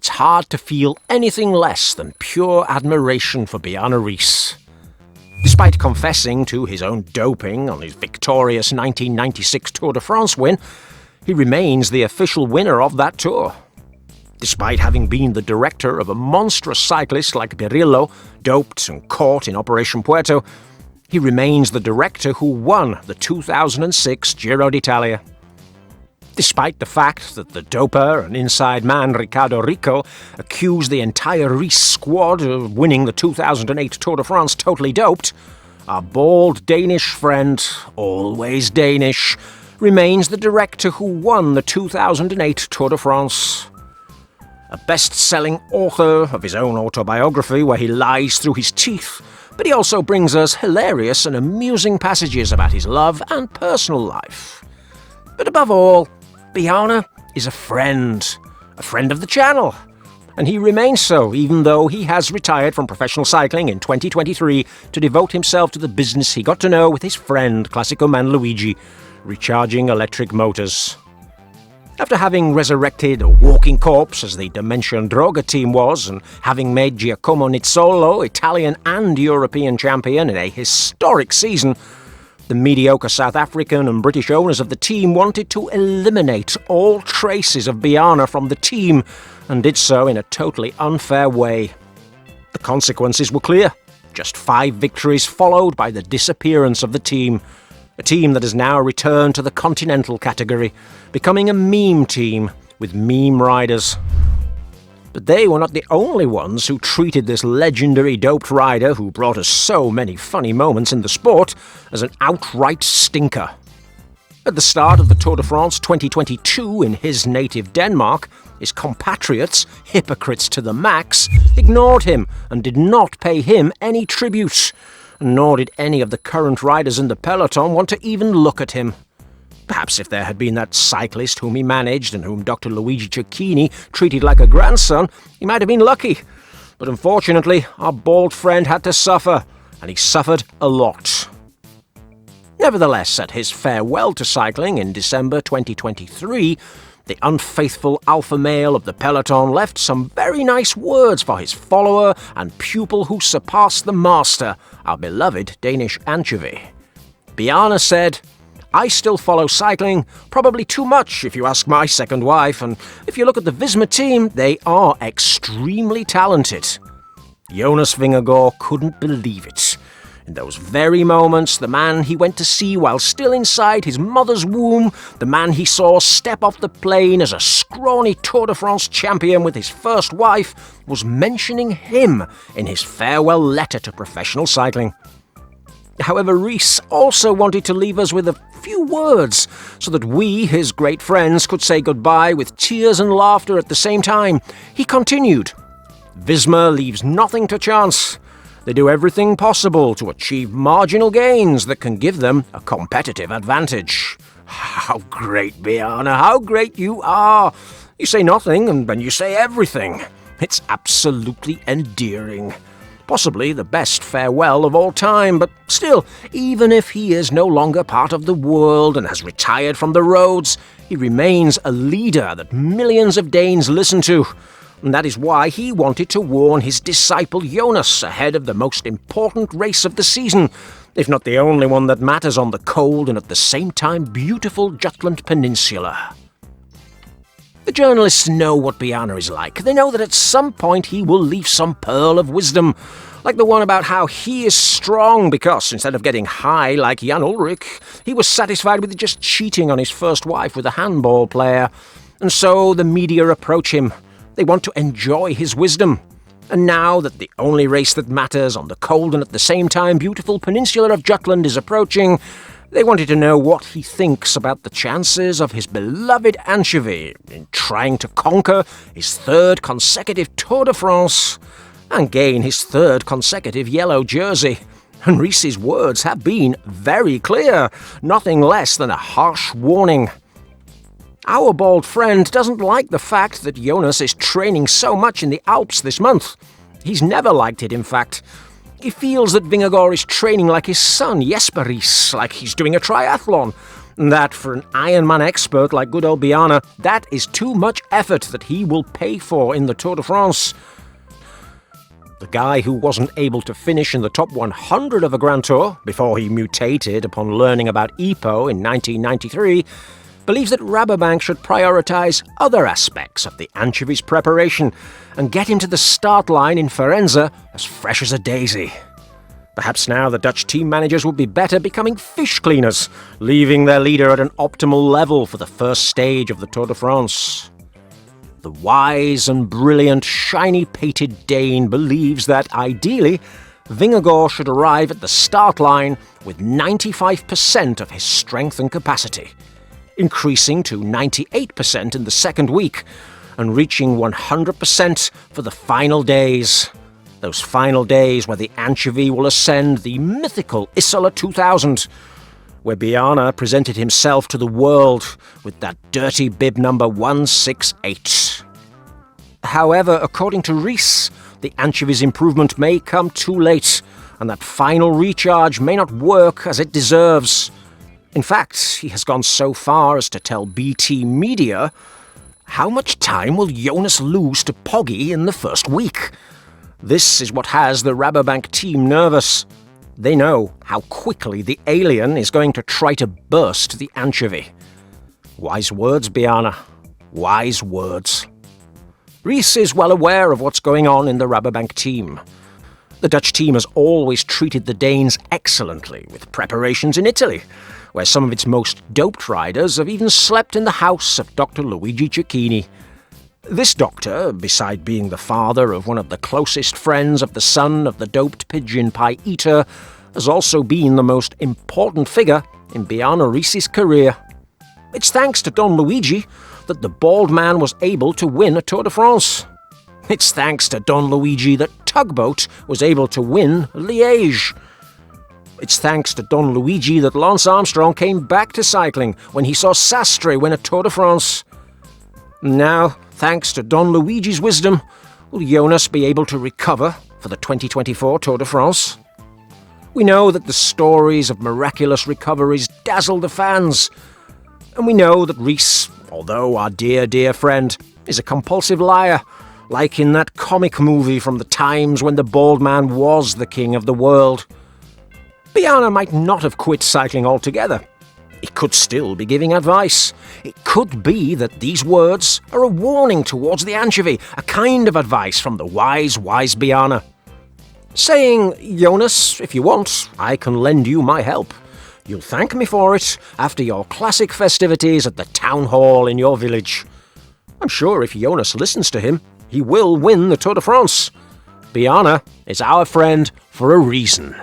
it's hard to feel anything less than pure admiration for Bjarne Riis. Despite confessing to his own doping on his victorious 1996 Tour de France win, he remains the official winner of that tour. Despite having been the director of a monstrous cyclist like Birillo, doped and caught in Operation Puerto, he remains the director who won the 2006 Giro d'Italia. Despite the fact that the doper and inside man Riccardo Rico accused the entire Riis squad of winning the 2008 Tour de France totally doped, our bald Danish friend, always Danish, remains the director who won the 2008 Tour de France. A best-selling author of his own autobiography where he lies through his teeth, but he also brings us hilarious and amusing passages about his love and personal life. But above all, Bjarne is a friend of the channel, and he remains so even though he has retired from professional cycling in 2023 to devote himself to the business he got to know with his friend Classico man Luigi, recharging electric motors. After having resurrected a walking corpse as the Dimension Droga team was, and having made Giacomo Nizzolo Italian and European champion in a historic season, the mediocre South African and British owners of the team wanted to eliminate all traces of Bjarne from the team, and did so in a totally unfair way. The consequences were clear. Just 5 victories followed by the disappearance of the team. A team that has now returned to the continental category, becoming a meme team with meme riders. But they were not the only ones who treated this legendary doped rider who brought us so many funny moments in the sport as an outright stinker. At the start of the Tour de France 2022 in his native Denmark, his compatriots, hypocrites to the max, ignored him and did not pay him any tribute. Nor did any of the current riders in the peloton want to even look at him. Perhaps if there had been that cyclist whom he managed and whom Dr. Luigi Cecchini treated like a grandson, he might have been lucky. But unfortunately, our bald friend had to suffer, and he suffered a lot. Nevertheless, at his farewell to cycling in December 2023, the unfaithful alpha male of the peloton left some very nice words for his follower and pupil who surpassed the master, our beloved Danish anchovy. Bjarne said, "I still follow cycling, probably too much if you ask my second wife, and if you look at the Visma team, they are extremely talented." Jonas Vingegaard couldn't believe it. In those very moments, the man he went to see while still inside his mother's womb, the man he saw step off the plane as a scrawny Tour de France champion with his first wife, was mentioning him in his farewell letter to professional cycling. However, Riis also wanted to leave us with a few words so that we, his great friends, could say goodbye with tears and laughter at the same time. He continued, "Visma leaves nothing to chance. They do everything possible to achieve marginal gains that can give them a competitive advantage." How great, Bjarne, how great you are! You say nothing and then you say everything. It's absolutely endearing. Possibly the best farewell of all time, but still, even if he is no longer part of the world and has retired from the roads, he remains a leader that millions of Danes listen to. And that is why he wanted to warn his disciple Jonas ahead of the most important race of the season, if not the only one that matters on the cold and at the same time beautiful Jutland Peninsula. The journalists know what Bjarne is like. They know that at some point he will leave some pearl of wisdom, like the one about how he is strong because, instead of getting high like Jan Ullrich, he was satisfied with just cheating on his first wife with a handball player. And so the media approach him. They want to enjoy his wisdom. And now that the only race that matters on the cold and at the same time beautiful peninsula of Jutland is approaching, they wanted to know what he thinks about the chances of his beloved anchovy in trying to conquer his 3rd consecutive Tour de France and gain his 3rd consecutive yellow jersey. And Riis's words have been very clear, nothing less than a harsh warning. Our bald friend doesn't like the fact that Jonas is training so much in the Alps this month. He's never liked it, in fact. He feels that Vingegaard is training like his son, Jesper Riis, like he's doing a triathlon. That for an Ironman expert like good old Bjarne, that is too much effort that he will pay for in the Tour de France. The guy who wasn't able to finish in the top 100 of a Grand Tour before he mutated upon learning about EPO in 1993 believes that Rabobank should prioritise other aspects of the anchovies preparation and get him to the start line in Firenze as fresh as a daisy. Perhaps now the Dutch team managers would be better becoming fish cleaners, leaving their leader at an optimal level for the first stage of the Tour de France. The wise and brilliant, shiny-pated Dane believes that, ideally, Vingegaard should arrive at the start line with 95% of his strength and capacity, increasing to 98% in the second week, and reaching 100% for the final days. Those final days where the anchovy will ascend the mythical Isola 2000, where Bjarne presented himself to the world with that dirty bib number 168. However, according to Riis, the anchovy's improvement may come too late, and that final recharge may not work as it deserves. In fact, he has gone so far as to tell BT Media, how much time will Jonas lose to Poggy in the first week? This is what has the Rabobank team nervous. They know how quickly the alien is going to try to burst the anchovy. Wise words, Bjarne. Wise words. Riis is well aware of what's going on in the Rabobank team. The Dutch team has always treated the Danes excellently with preparations in Italy, where some of its most doped riders have even slept in the house of Dr. Luigi Cecchini. This doctor, beside being the father of one of the closest friends of the son of the doped pigeon pie eater, has also been the most important figure in Bjarne Riis's career. It's thanks to Don Luigi that the bald man was able to win a Tour de France. It's thanks to Don Luigi that Tugboat was able to win Liège. It's thanks to Don Luigi that Lance Armstrong came back to cycling when he saw Sastre win a Tour de France. Now, thanks to Don Luigi's wisdom, will Jonas be able to recover for the 2024 Tour de France? We know that the stories of miraculous recoveries dazzle the fans. And we know that Riis, although our dear, dear friend, is a compulsive liar, like in that comic movie from the times when the bald man was the king of the world. Bjarne might not have quit cycling altogether. He could still be giving advice. It could be that these words are a warning towards the anchovy, a kind of advice from the wise, wise Bjarne. Saying, Jonas, if you want, I can lend you my help. You'll thank me for it after your classic festivities at the town hall in your village. I'm sure if Jonas listens to him, he will win the Tour de France. Bjarne is our friend for a reason.